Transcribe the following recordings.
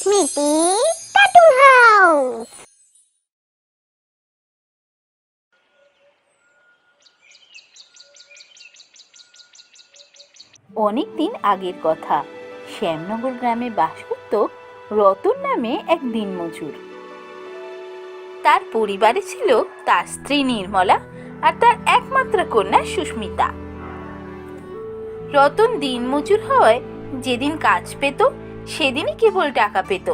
স্মৃতি cartoon house. অনেক দিন আগের কথা। শ্যামনগর গ্রামে বাস করত রতন নামে এক দিনমজুর। তার পরিবারে ছিল তার স্ত্রী নির্মলা আর তার একমাত্র কন্যা সুস্মিতা। রতন দিনমজুর হওয়ায় যেদিন কাজ পেত সেদিনই কেবল টাকা পেত,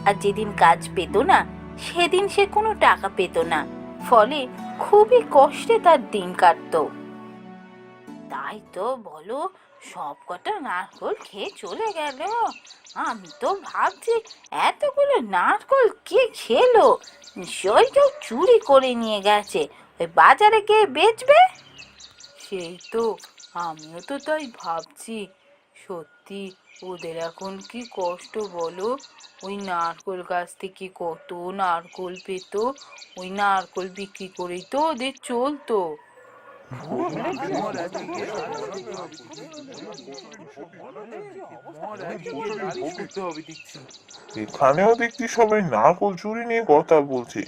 আর যেদিন কাজ পেত না সেদিন সে কোনো টাকা পেত না। ফলে খুবই কষ্টে তার দিন কাটত। তাই তো বলো, সব কটা নারকল খেয়ে চলে গেল। আমি তো ভাবছি এতগুলো নারকল কে খেলো, নিশ্চয়ই কেউ চুরি করে নিয়ে গেছে, ওই বাজারে গিয়ে বেচবে। সেই তো, আমিও তো তাই ভাবছি। সত্যি ওদের এখন কি কষ্ট বলো। ওই নারকল গাছ থেকে কত নারকল পেত, ওই নারকল বিক্রি করেই তো ওদের চলতো। এখানেও দেখছি সবাই নারকল চুরি নিয়ে কথা বলছে,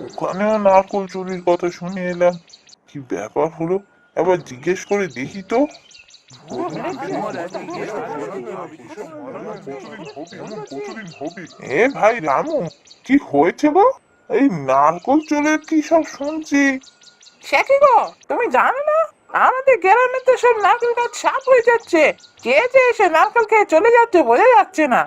ওখানেও নারকল চুরির কথা শুনে এলাম। কি ব্যাপার হলো, আবার জিজ্ঞেস করে দেখি তো। এ ভাই রামু, কি হয়েছে গো? এই নারকল চুরির কি সব শুনছি। সে কি গো, তুমি জানো না আমাদের গ্রামে তো সব নারকেল গাছ সাফ হয়ে যাচ্ছে। কে যে এসে নারকেল খেয়ে চলে যাচ্ছে বোঝা যাচ্ছে না।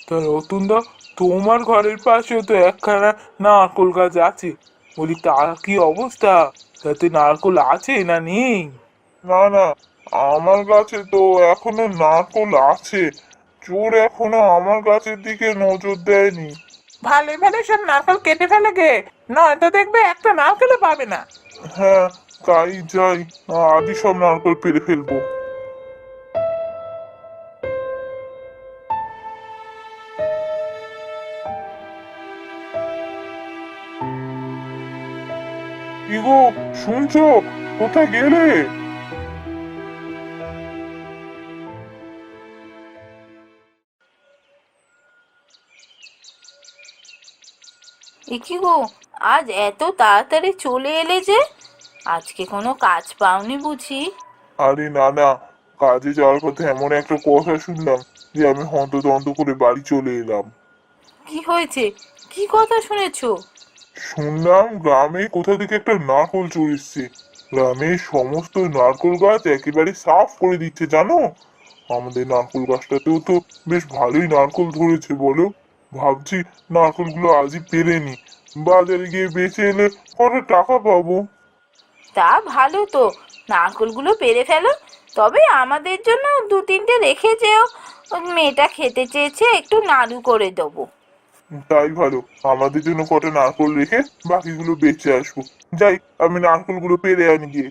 তা রতনদা, তোমার ঘরের পাশেও তো একখানা নারকল গাছ আছে, বলি তার কি অবস্থা? তাতে নারকল আছে না নেই? না না, আমার গাছে তো এখনো নারকল আছে, চোর এখনো আমার গাছের দিকে নজর দেয়নি। ভালো ভালো সব নারকেল কেটে ফেলে গে, নয়তো দেখবে একটা নারকেলও পাবে না। হ্যাঁ, তাই যাই, আজই সব নারকল পেরে ফেলবো। কি গো, শুনছো? কোথায় গেলে? এ কি গো, আজ এত তাড়াতাড়ি চলে এলে যে? আজকে কোনো কাজ পাওনি বুঝি? আরে না না, কাজে যাওয়ার পথে এমন একটা কথা শুনলাম যে আমি হন্তদন্ত করে বাড়ি চলে এলাম। কি হয়েছে? কি কথা শুনেছো? শুনলাম গ্রামে কোথা থেকে একটা নারকল চুরি এসছে, গ্রামের সমস্ত নারকল গাছ একেবারে সাফ করে দিচ্ছে জানো। আমাদের নারকল গাছটাতেও তো বেশ ভালোই নারকল ধরেছে বলো। ভাবছি নারকলগুলো আজই পেরে নি, বাজারে গিয়ে বেচে এলে কত টাকা পাবো। তা ভালো তো, নারকলগুলো পেরে ফেলো। তবে আমাদের জন্য দু তিনটে রেখে যেও, ওই মেয়েটা খেতে চেয়েছে, একটু নাড়ু করে দেবো। তাই ভালো, আমাদের জন্য কটা নারকল রেখে বাকিগুলো বেচে আসবো। যাই, আমি নারকলগুলো পেরে আনি গিয়ে।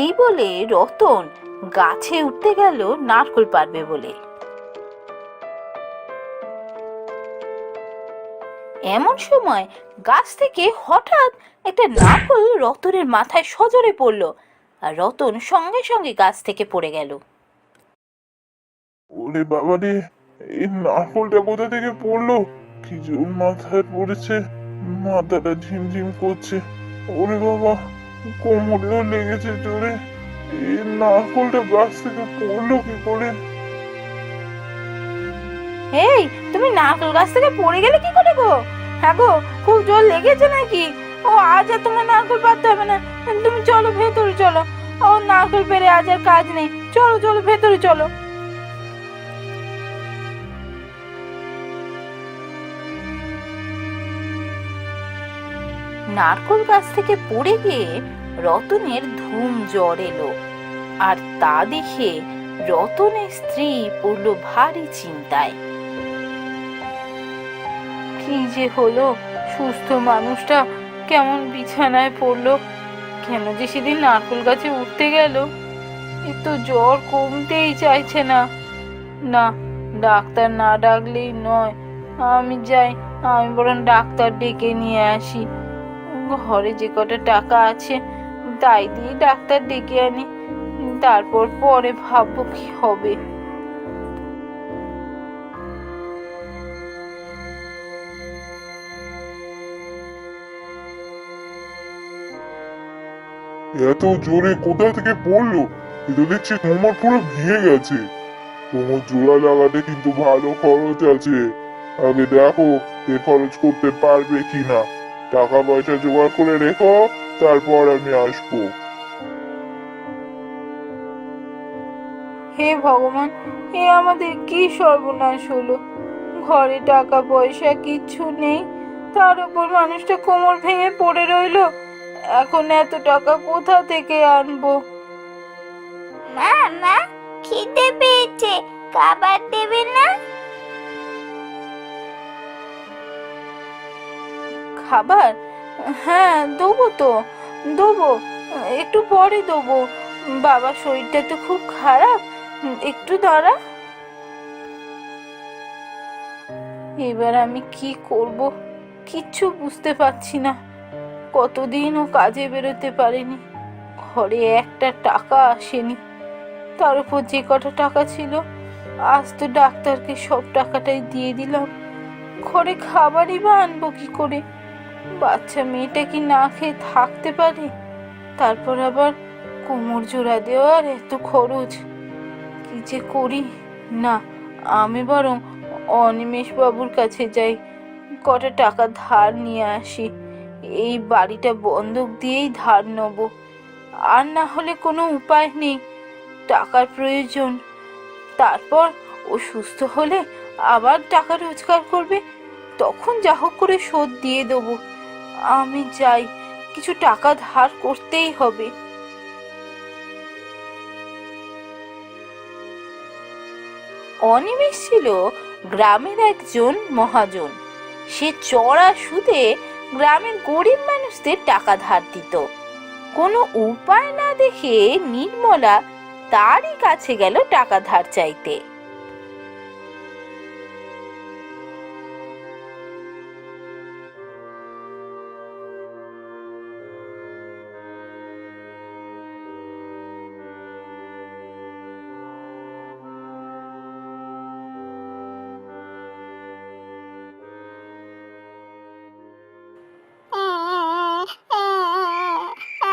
এই বলে রতন গাছে উঠতে গেল নারকল পারবে বলে। এমন সময় গাছ থেকে হঠাৎ একটা নারকল রতনের মাথায় সজোরে পড়লো, আর রতন সঙ্গে সঙ্গে গাছ থেকে পড়ে গেল। ওরে বাবা রে, এই নারকলটা কোথা থেকে পড়লো? কি জোর মাথায় পড়েছে, মাথাটা ঝিমঝিম করছে। ওরে বাবা, কোমরেও লেগেছে জোরে। এই নারকলটা গাছ থেকে পড়লো কি করে? এই, তুমি নারকেল গাছ থেকে পড়ে গেলে কি করে গো? হ্যাঁ গো, খুব জোর লেগেছে নাকি? ও, আজ আর তোমার নারকেল পারতে হবে না, তুমি চলো ভেতরে চলো। ও, নারকেল পেরে আজ আর কাজ নেই, চলো চলো ভেতরে চলো। নারকেল গাছ থেকে পড়ে গিয়ে রতনের ধুম জ্বর এলো, আর তা দেখে রতনের স্ত্রী পড়লো ভারী চিন্তায়। কি যে হলো, সুস্থ মানুষটা কেমন বিছানায় পড়লো? কেন যে সেদিন নারকেল গাছে উঠতে গেল? এ তো জ্বর কমতেই চাইছে না। না, ডাক্তার না ডাকলেই নয়। আমি যাই, আমি বরং ডাক্তার ডেকে নিয়ে আসি। ঘরে যে কটা টাকা আছে তাই দিয়ে ডাক্তার ডেকে আনি। তারপর পরে ভাববো কি হবে। এত জোরে কোথা থেকে পড়লো? এ তো দেখছি কোমর পুরো ভেঙে গেছে। কোমর জোড়া লাগাতে কিন্তু ভালো খরচ আছে। আগে দেখো এ খরচ করতে পারবে কিনা। টাকা পয়সা জোগাড় করে রেখো, তারপর আমি আসবো। হে ভগবান, এ আমাদের কি সর্বনাশ হলো! ঘরে টাকা পয়সা কিচ্ছু নেই, তার উপর মানুষটা কোমর ভেঙে পড়ে রইলো। এখন এত টাকা কোথা থেকে আনবো? মা, মা, খিদে পেয়েছে, খাবার দেবে না? খাবার? হ্যাঁ, দেবো তো, দেবো, একটু পরে দেবো। বাবার শরীরটা তো খুব খারাপ, একটু দাঁড়া। এবার আমি কি করব কিচ্ছু বুঝতে পারছি না। কতদিন ও কাজে বেরোতে পারেনি, ঘরে একটা টাকা আসেনি। তার উপর যে কটা টাকা ছিল, আজ তো ডাক্তারকে সব টাকাটাই দিয়ে দিলাম। ঘরে খাবারই বা আনবো কি করে? বাচ্চা মেয়েটা কি না খেয়ে থাকতে পারে? তারপর আবার কোমর জোড়া দেওয়ার এত খরচ, কি যে করি। না, আমি বরং অনিমেষ বাবুর কাছে যাই, কটা টাকা ধার নিয়ে আসি। এই বাড়িটা বন্ধক দিয়েই ধার নেব, আর না হলে কোনো উপায় নেই। টাকার প্রয়োজন, তারপর ও সুস্থ হলে আবার টাকা রোজগার করবে, তখন যা হোক করে শোধ দিয়ে দেবো। আমি যাই, কিছু টাকা ধার করতেই হবে। অনিমেষ ছিল গ্রামের একজন মহাজন। সে চড়া সুদে গ্রামের গরিব মানুষদের টাকা ধার দিত। কোনো উপায় না দেখে নির্মলা তারই কাছে গেল টাকা ধার চাইতে।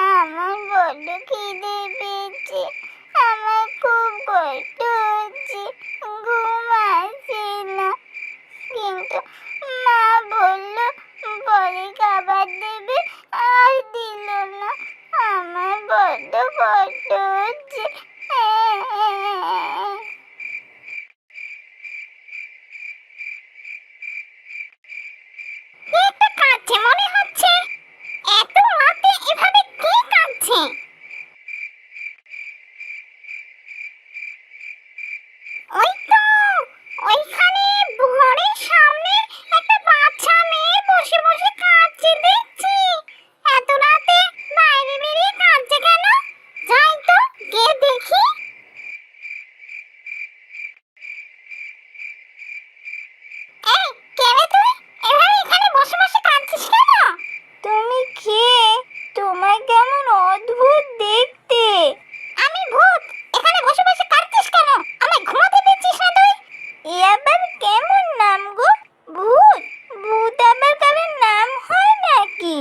আমার বড্ড খিদে পেয়েছে, আমার খুব কষ্ট হচ্ছে, ঘুম আসছে না। কিন্তু মা বললো পরে খাবার দেবে, আর দিল না। আমার বড্ড কষ্ট হচ্ছে। কে একটা কাঁদছে মনে হচ্ছে। এত রাতে এভাবে কে কাঁদছে? ওই তো, ওইখানে ঘরের সামনে একটা বাচ্চা মেয়ে বসে বসে কাঁদছে দেখছি। এত রাতে বাইরে বেরিয়ে কাঁদছে কেন? যাই তো গিয়ে দেখি। এই, কে রে তুই? এভাবে এখানে বসে বসে কাঁদছিস কেন? তুমি কে? তোমায় কেমন অদ্ভুত দেখতে। আমি ভূত, এখানে বসে বসে কাঁদছিস কেন? আমায় ঘুমাতে দিচ্ছিস না তুই? এ আবার কেমন নাম গো? ভূত? ভূত আবার কারোর নাম হয় নাকি?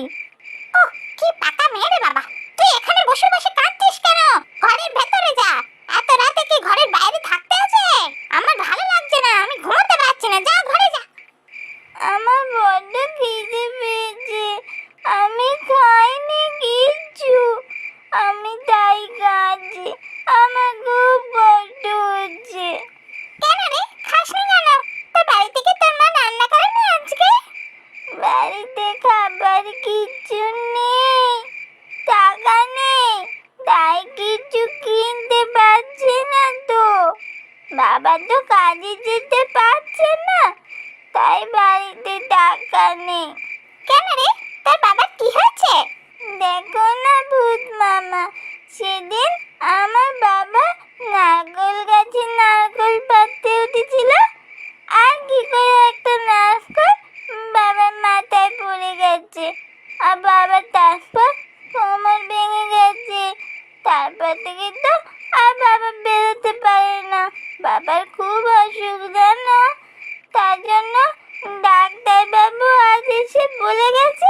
ওহ, কি পাকা মেয়ে রে বাবা। তুই এখানে বসে বসে কাঁদছিস কেন? ঘরের ভেতরে যা। এত রাতে কি ঘরের বাইরে থাকতে আছে? আমার ভালো লাগছে না, আমি ঘুমাতে পারছি না, যা ঘরে যা। আমার বড্ড খিদে পেয়েছে, আমি খাইনি কিচ্ছু, আমি তাই কাঁদছি, আমার খুব কষ্ট হচ্ছে। কেন রে, খাসনি কেন? তোর বাড়ি থেকে তোর মা রান্না করেনি আজকে? বাড়িতে খাবার কিচ্ছু নেই, টাকা নেই, তাই কিছু কিনতে পারছি না তো। বাবা তো কাজে যেতে পারছে না, তাই বাড়িতে টাকা নেই। কেন রে, তোর বাবার কি হয়েছে? দেখো না ভূত মামা, সেদিন আমার বাবা নারকেল গাছে নারকেল পাড়তে উঠেছিল, আর কি করে একটা নারকেল বাবার মাথায় পড়ে গেছে, আর বাবা তারপর কোমর ভেঙে গেছে। তারপর থেকে তো আর বাবা বেরোতে পারে না। বাবার খুব অসুখ জানো, তার জন্য ডাক্তার বাবু আজ এসে বলে গেছে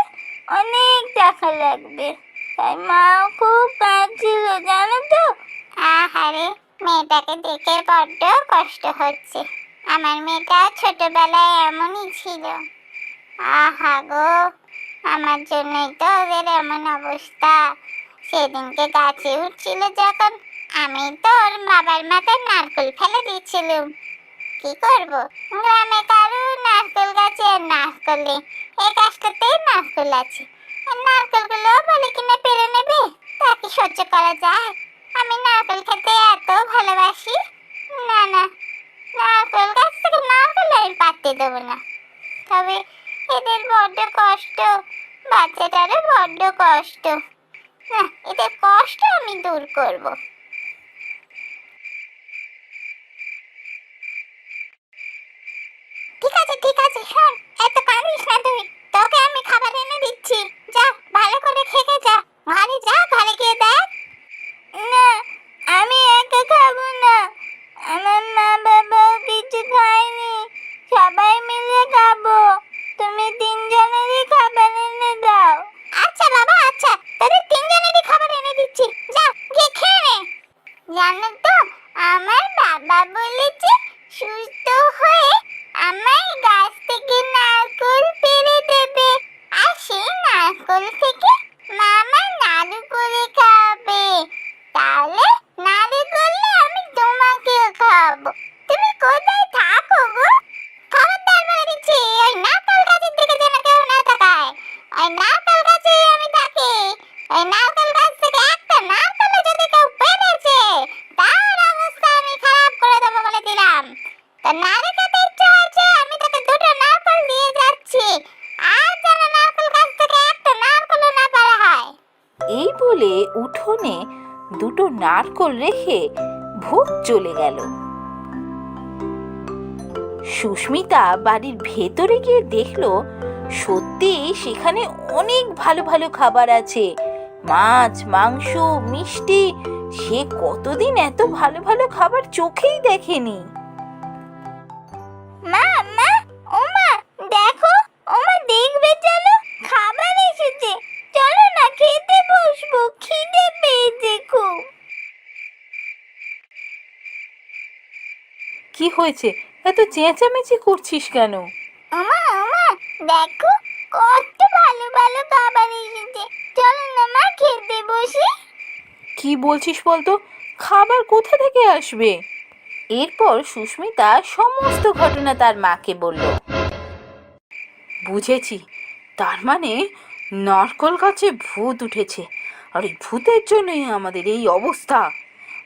অনেক টাকা লাগবে। তাই মাও খুব কাঁদছিল জানো তো। আহারে, মেয়েটাকে দেখে বড্ড কষ্ট হচ্ছে। আমার মেয়েটা ছোটবেলায় এমনই ছিল। আহা গো, আমার জন্যই তো ওদের এমন অবস্থা। সেদিনকে গাছে উঠছিল যখন, আমি তো ওর বাবার মাথায় নারকেল ফেলে দিয়েছিলাম। কি করব, গ্রামে কারো নারকেল গাছে আর নারকেল নেই। এই গাছটাতেই নারকেল আছে, আর নারকেলগুলো বলে কিনে পেরে নেবে, তা কি সহ্য করা যায়? আমি নারকেল খেতে এত ভালোবাসি। না না, নারকেল গাছ থেকে নারকেল আমি পাততে দেবো না। তবে এদের বড্ড কষ্ট, বাচ্চাটারও বড্ড কষ্ট। না, এদের কষ্ট আমি দূর করব। ঠিক আছে, শোন, এত কাঁদিস না তুই। তোকে আমি খাবার এনে দিচ্ছি, যা ভালো করে খেয়ে যা। ঘরে যা, ঘরে গিয়ে দেখ। না, আমি একা খাবো না। আমার মা বাবাও কিছু খায়নি, সবাই মিলে খাবো। তুমি তিনজনেরই খাবার এনে দাও। আচ্ছা বাবা, আচ্ছা, তোদের তিনজনেরই খাবার এনে দিচ্ছি, যা গিয়ে খেয়ে নে। জানো তো, আমার বাবা বলেছে সুস্থ হয়ে আমায় গাছ থেকে নারকেল পেড়ে দেবে, আর সেই নারকেল থেকে মা আমায় নাড়ু করে খাবে। তাহলে নাড়ু করলে আমি তোমাকেও খাওয়াবো। তুমি কোথায় থাকো গো? খবরদার বলে দিচ্ছি, ওই নারকেল গাছের দিকে যেন কেউ না তাকায়। ওই নারকেল গাছেই আমি থাকি। ওই নারকেল গাছ থেকে একটা নারকেল যদি কেউ পেরেছে, তার অবস্থা আমি খারাপ করে দেবো বলে দিলাম। তা নাড়ু খেতে ইচ্ছে হয়েছে, আমি তোকে দুটো নারকেল দিয়ে যাচ্ছি। আর যেন নারকেল গাছ থেকে একটা নারকেলও না পারা হয়। এই বলে উঠোনে দুটো নারকল রেখে ভূত চলে গেল। সুস্মিতা বাড়ির ভেতরে গিয়ে দেখলো সত্যি সেখানে অনেক ভালো ভালো খাবার আছে, মাছ, মাংস, মিষ্টি। সে কতদিন এত ভালো ভালো খাবার চোখেই দেখেনি। মা, মা, ও মা, দেখো, ও মা দেখবে, চলো খাবার এসেছে। চলো না, খেতে বসবো, খিদে পেয়েছে খুব। কি হয়েছে, এত চেঁচামেচি করছিস কেন? ওমা, ওমা, দেখো কত ভালো ভালো খাবার এসেছে। চলো না মা, খেতে বসি। কি বলছিস বলতো, খাবার কোথা থেকে আসবে? এরপর সুস্মিতা সমস্ত ঘটনা তার মাকে বলল। বুঝেছি, তার মানে নারকল গাছে ভূত উঠেছে, আর এই ভূতের জন্যই আমাদের এই অবস্থা।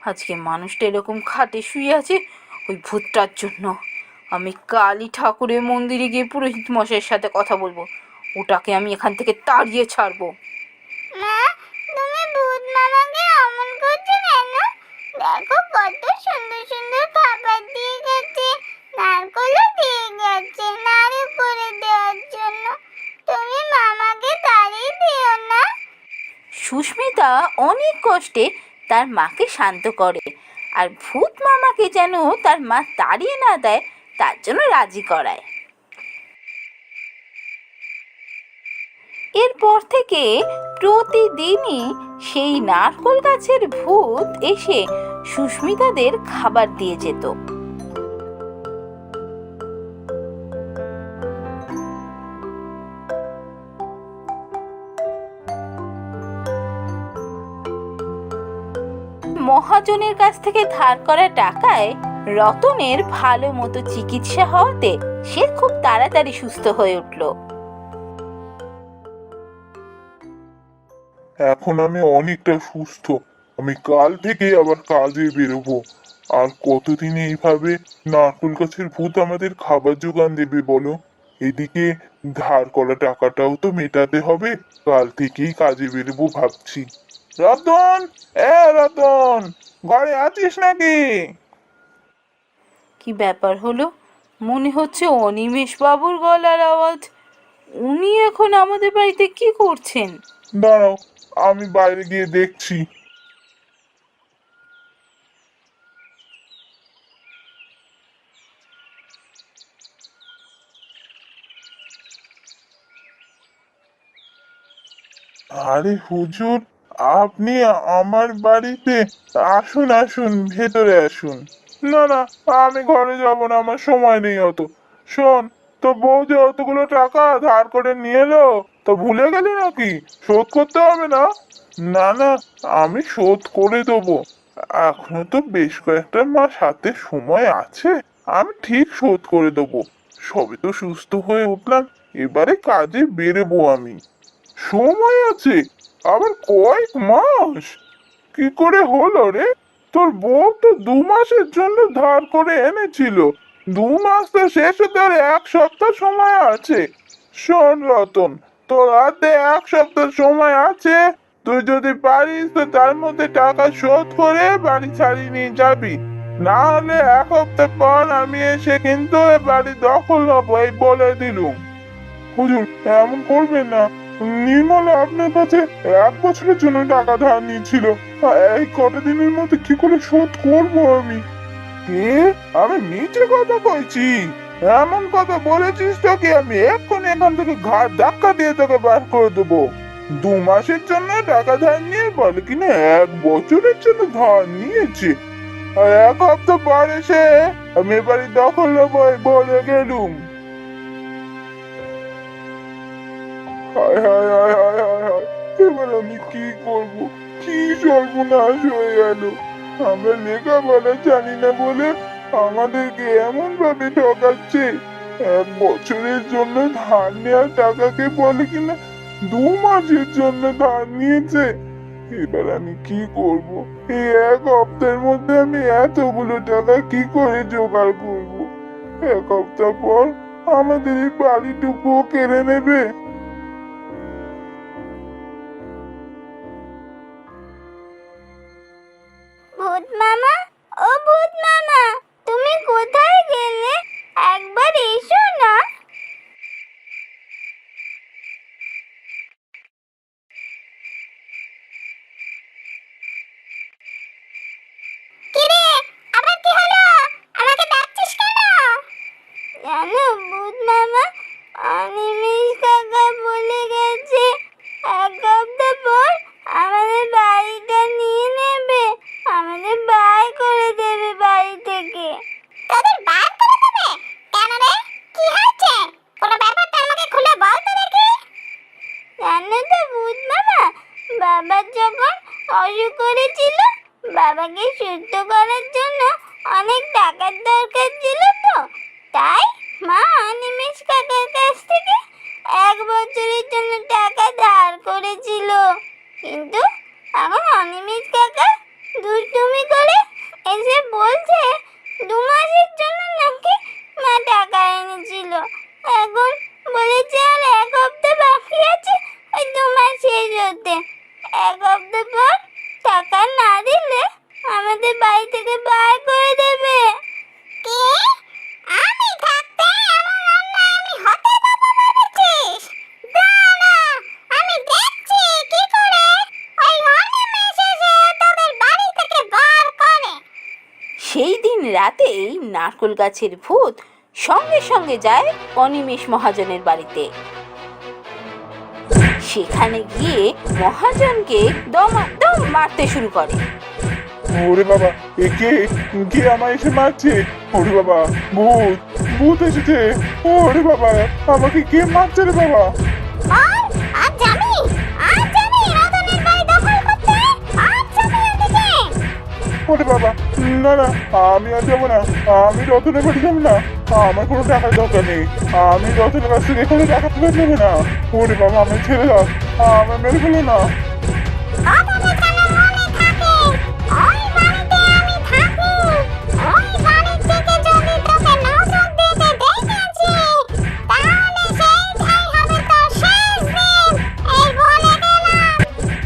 আজকে মানুষটা এরকম খাটে শুয়ে আছে ওই ভূতটার জন্য। আমি কালী ঠাকুরের মন্দিরে গিয়ে পুরোহিত মশাইয়ের সাথে কথা বলবো, ওটাকে আমি এখান থেকে তাড়িয়ে ছাড়বো। মা, তুমি ভূত মামাকে অমন করছো কেন? দেখো কত সুন্দর সুন্দর খাবার দিয়ে গেছে, নারকেলও দিয়ে গেছে নাড়ু করে দেওয়ার জন্য। তুমি মামাকে তাড়িয়ে দিও না। সুস্মিতা অনেক কষ্টে তার মাকে শান্ত করে, আর ভূত মামাকে যেন তার মা তাড়িয়ে না দেয় তার জন্য রাজি করায়। এরপর থেকে প্রতিদিনই সেই নারকল গাছের ভূত এসে সুস্মিতাদের খাবার দিয়ে যেত। মহাজনের কাছ থেকে ধার করা টাকায় রতনের ভালো মতো চিকিৎসা হওয়াতে সে খুব তাড়াতাড়ি সুস্থ হয়ে উঠল। এখন আমি অনেকটা সুস্থ। আমি কাল থেকে আবার কাজে বেরোবো। আর কতদিন এইভাবে নারকেল গাছের ভূত আমাদের খাবার জোগান দেবে বলো? এদিকে ধার করা টাকাটাও তো মেটাতে হবে। কাল থেকেই কাজে বেরোবো ভাবছি। রতন, রতন, ঘরে আছিস নাকি? কি ব্যাপার হলো, মনে হচ্ছে অনিমেষ বাবুর গলার আওয়াজ। উনি এখন আমাদের বাড়িতে কি করছেন? দাঁড়াও, আমি বাইরে গিয়ে দেখছি। আরে হুজুর, আপনি আমার বাড়িতে আসুন, আসুন, ভেতরে আসুন। না না, আমি ঘরে যাব না, আমার সময় নেই অত। শোন, তো বউ যে অতগুলো টাকা ধার করে নিয়ে এলো, তো ভুলে গেলি নাকি? শোধ করতে হবে না? না না, আমি শোধ করে দেবো। এখনো তো বেশ কয়েকটা মাস হাতে সময় আছে, আমি ঠিক শোধ করে দেবো। সবে তো সুস্থ হয়ে উঠলাম, এবারে কাজে বেরোবো আমি। সময় আছে? আবার কয়েক মাস? কি করে হলো রে? তোর বউ তো 2 মাসের জন্য ধার করে এনেছিল। 2 মাস তো শেষ হতে আর 1 সপ্তাহ সময় আছে। শোন রতন, তোর হাতে 1 সপ্তাহ সময় আছে। তুই যদি পারিস তো তার মধ্যে টাকা শোধ করে বাড়ি ছাড়িয়ে নিয়ে যাবি। না হলে 1 সপ্তাহ পর আমি এসে কিন্তু এ বাড়ি দখল হবো, এই বলে দিলুম। হুজুর, এমন করবেন না। নির্মলা আপনার কাছে 1 বছরের জন্য টাকা ধার নিয়েছিল। এই কটা দিনের মধ্যে কি করে শোধ করবো আমি? কে? আমি মিছে কথা কইছি? এমন কথা বলেছিস তোকে আমি এক্ষুনি এখান থেকে ঘাট ধাক্কা দিয়ে তোকে বার করে দেবো। 2 মাসের জন্য টাকা ধার নিয়ে বলে কিনা 1 বছরের জন্য ধার নিয়েছে। আর 1 সপ্তাহ পর এসে আমি এ বাড়ি দখল হবো, এই বলে গেলুম। হায় হায় হায় হায় হায় হায়, এবার আমি কি করবো? কি সর্বনাশ হয়ে গেল! আমরা লেখাপড়া জানি না বলে আমাদেরকে এমন ভাবে ঠকাচ্ছে। 1 বছরের জন্য ধার নেওয়ার টাকাকে বলে কিনা 2 মাসের জন্য ধার নিয়েছে। এবার আমি কি করব? এই 1 সপ্তাহের মধ্যে আমি এতগুলো টাকা কি করে জোগাড় করব? 1 সপ্তাহ পর আমাদের এই বাড়িটুকুও কেড়ে নেবে। ভূত মামা, ও ভূত মামা, তুমি কোথায় গেলে? একবার এসো না। কিরে, আবার কি হলো? আমাকে ডাকছিস কেন? জানো ভূত মামা, অনিমেষ কাকা বলে গেছে 1 সপ্তাহ পর আমাদের বাড়িটা নিয়ে নেবে, আমাদের বার করে দেবে বাড়ি থেকে। তোদের বার করে দেবে? কেন রে, কি হয়েছে? পুরো ব্যাপারটা আমাকে খুলে বল তো দেখি। জানো তো ভূত মামা, বাবা যখন অসুখ করেছিল, বাবাকে সুস্থ করার জন্য অনেক টাকার দরকার ছিল, তো তাই মা অনিমেষ কাকার কাছ থেকে 1 বছরের জন্য টাকা ধার করেছিল। কিন্তু এখন অনিমেষ কাকা দুষ্টুমি করে এসে বলছে 2 মাসের জন্য নাকি মা টাকা এনেছিল। এখন বলেছে আর 1 সপ্তাহ বাকি আছে ওই 2 মাস শেষ হতে। 1 সপ্তাহ পর টাকা না দিলে আমাদের বাড়ি থেকে বার করে দেবে। কে? আমি থাকতে এমন অন্যায় আমি হতে দেবো ভেবেছিস? দাঁড়া, আমি দেখছি কি করে ওই অনিমেষ এসে তোদের বাড়ি থেকে বার করে। সেই দিন রাতেই নারকেল গাছের ভূত সঙ্গে সঙ্গে যায় অনিমেষ মহাজনের বাড়িতে। সেখানে গিয়ে মহাজনকে দমাদম মারতে শুরু করে। ওরে বাবা, কে কে আমায় এসে মারছে? ওরে বাবা, ভূত, ভূত এসেছে! ওরে বাবা, আমাকে কে মারছে রে বাবা? আজ যাবি, আজ যাবি রতনের বাড়ি দখল করতে, আজ যাবি ওদিকে। ওরে বাবা, না না, আমি আর যাবো না। আমি রতনের বাড়ি যাবো না। আমার কোনো টাকার দরকার নেই। আমি রতনের কাছ থেকে কোনো টাকা তুলে নেবে না। ওরে বাবা, আমি ছেড়ে দাও, আমার মেরে ফেলো না। কথাটা যেন মনে থাকে, ওই বাড়িতে আমি থাকি, ওই বাড়ি থেকে যদি তোকে নজর দিতে দেখেছি, তাহলে সেইটাই হবে তোর শেষ দিন, এই বলে গেলাম।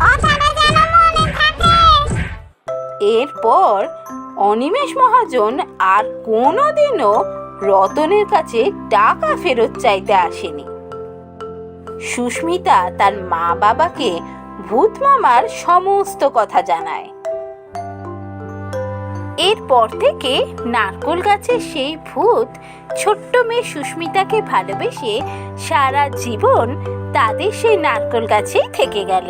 কথাটা যেন মনে থাকে। এরপর অনিমেষ মহাজন আর কোনোদিনও রতনের কাছে টাকা ফেরত চাইতে আসেনি। সুস্মিতা তার মা বাবাকে ভূত মামার সমস্ত কথা জানায়। এরপর থেকে নারকোল গাছের সেই ভূত ছোট্ট মেয়ে সুস্মিতাকে ভালোবেসে সারা জীবন তাদের সেই নারকোল গাছেই থেকে গেল।